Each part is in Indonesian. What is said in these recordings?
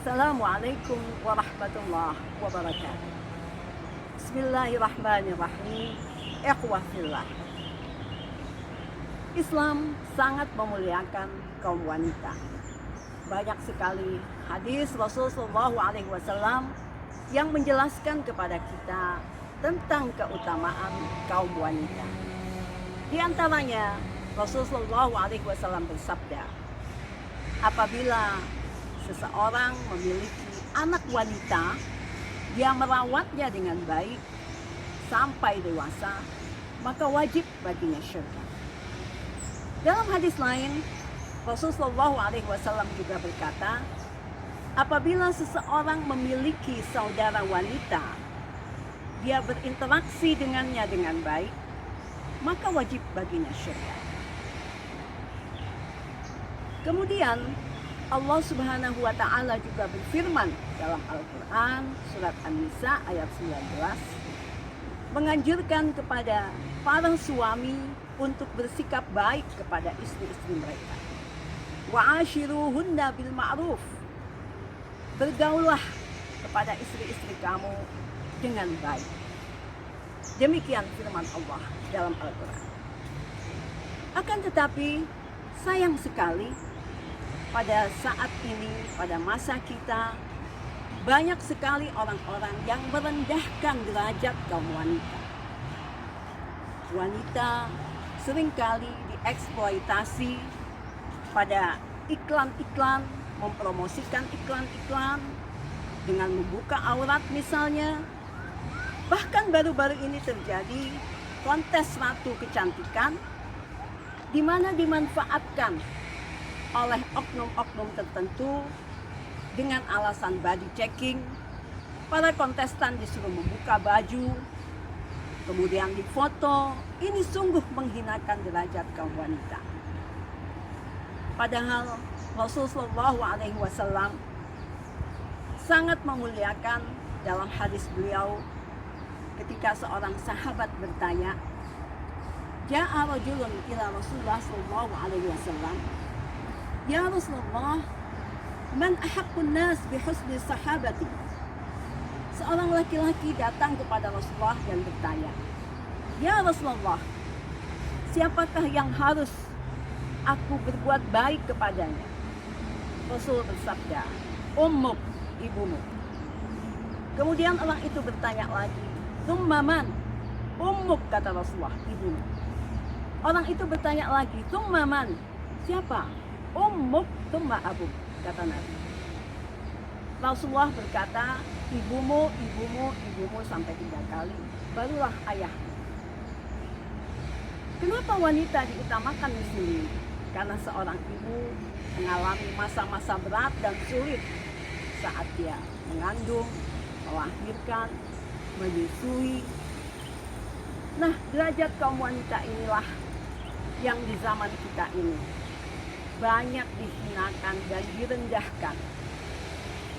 Assalamualaikum warahmatullahi wabarakatuh. Bismillahirrahmanirrahim. Ikhwah fillah. Islam sangat memuliakan kaum wanita. Banyak sekali hadis Rasulullah SAW yang menjelaskan kepada kita tentang keutamaan kaum wanita. Di antaranya Rasulullah SAW bersabda, apabila seseorang memiliki anak wanita, dia merawatnya dengan baik sampai dewasa, maka wajib baginya syurga. Dalam hadis lain, Rasulullah SAW juga berkata, apabila seseorang memiliki saudara wanita, dia berinteraksi dengannya dengan baik, maka wajib baginya syurga. Kemudian Allah Subhanahu wa Ta'ala juga berfirman dalam Al-Quran surat An-Nisa ayat 19, menganjurkan kepada para suami untuk bersikap baik kepada istri-istri mereka. Wa'ashiruhunna bil ma'ruf. Bergaullah kepada istri-istri kamu dengan baik. Demikian firman Allah dalam Al-Quran. Akan tetapi sayang sekali, pada saat ini, pada masa kita, banyak sekali orang-orang yang merendahkan derajat kaum wanita. Wanita seringkali dieksploitasi pada iklan-iklan, mempromosikan iklan-iklan dengan membuka aurat misalnya. Bahkan baru-baru ini terjadi kontes ratu kecantikan di mana dimanfaatkan oleh oknum-oknum tertentu dengan alasan body checking. Para kontestan disuruh membuka baju, kemudian difoto. Ini sungguh menghinakan derajat kaum wanita. Padahal Rasulullah SAW sangat memuliakan dalam hadis beliau ketika seorang sahabat bertanya, Ja'a rajulun ila Rasulullah SAW, ya Rasulullah, man ahaqqun nas bihusni sahabati. Seorang laki-laki datang kepada Rasulullah dan bertanya, ya Rasulullah, siapakah yang harus aku berbuat baik kepadanya? Rasul bersabda, ummuk, ibumu. Kemudian orang itu bertanya lagi, tsumma man? Ummuk, kata Rasulullah, ibumu. Orang itu bertanya lagi, tsumma man? Siapa? Ummuk tsumma abuk, kata Nabi. Rasulullah berkata, ibumu, ibumu, ibumu sampai 3 kali, barulah ayahmu. Kenapa wanita diutamakan di sini? Karena seorang ibu mengalami masa-masa berat dan sulit saat dia mengandung, melahirkan, menyusui. Nah, derajat kaum wanita inilah yang di zaman kita ini banyak dihinakan dan direndahkan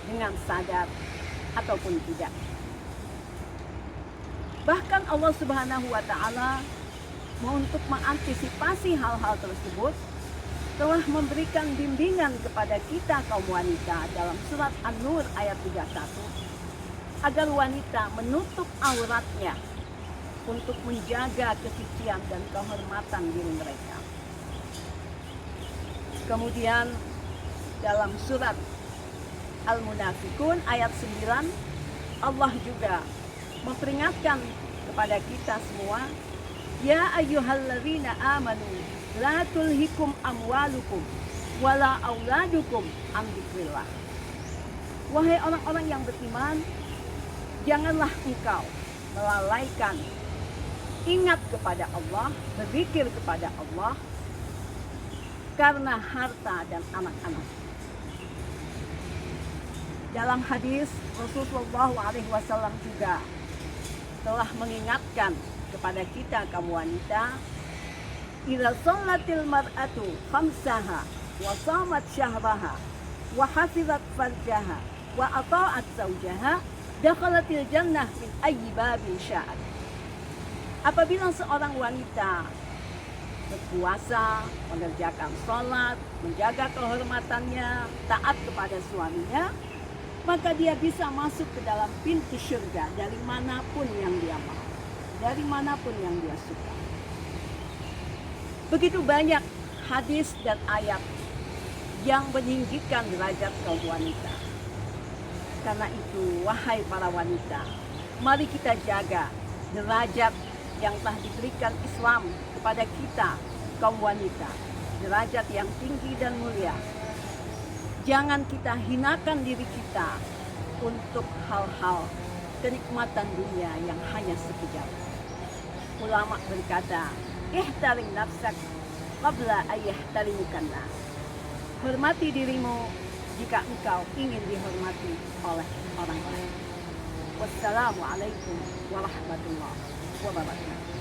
dengan sadar ataupun tidak. Bahkan Allah Subhanahu wa Ta'ala untuk mengantisipasi hal-hal tersebut telah memberikan bimbingan kepada kita kaum wanita dalam surat An-Nur ayat 31 agar wanita menutup auratnya untuk menjaga kesucian dan kehormatan diri mereka. Kemudian dalam surat Al-Munafikun ayat 9, Allah juga memperingatkan kepada kita semua, ya ayyuhalladzina amanu la tulhikum amwalukum wala auladukum an dzikrillah. Wahai orang-orang yang beriman, janganlah engkau melalaikan ingat kepada Allah, berzikir kepada Allah, karena harta dan anak-anak. Dalam hadis Rasulullah SAW juga telah mengingatkan kepada kita kaum wanita, idza shallatil mar'atu khamsaha wa shamat syahraha wa hafizat farjaha wa ata'at zawjaha dakhalatil jannah min ayyi babin sya'at. Apabila seorang wanita berpuasa, mengerjakan sholat, menjaga kehormatannya, taat kepada suaminya, maka dia bisa masuk ke dalam pintu surga dari manapun yang dia mau, dari manapun yang dia suka. Begitu banyak hadis dan ayat yang meninggikan derajat kaum wanita. Karena itu, wahai para wanita, mari kita jaga derajat yang telah diberikan Islam kepada kita, kaum wanita. Derajat yang tinggi dan mulia. Jangan kita hinakan diri kita untuk hal-hal kenikmatan dunia yang hanya sekejap. Ulama berkata, ihtarim nafsak qabla ayyahtarimkan nas. Hormati dirimu jika engkau ingin dihormati oleh orang lain. Wassalamualaikum warahmatullahi wabarakatuh.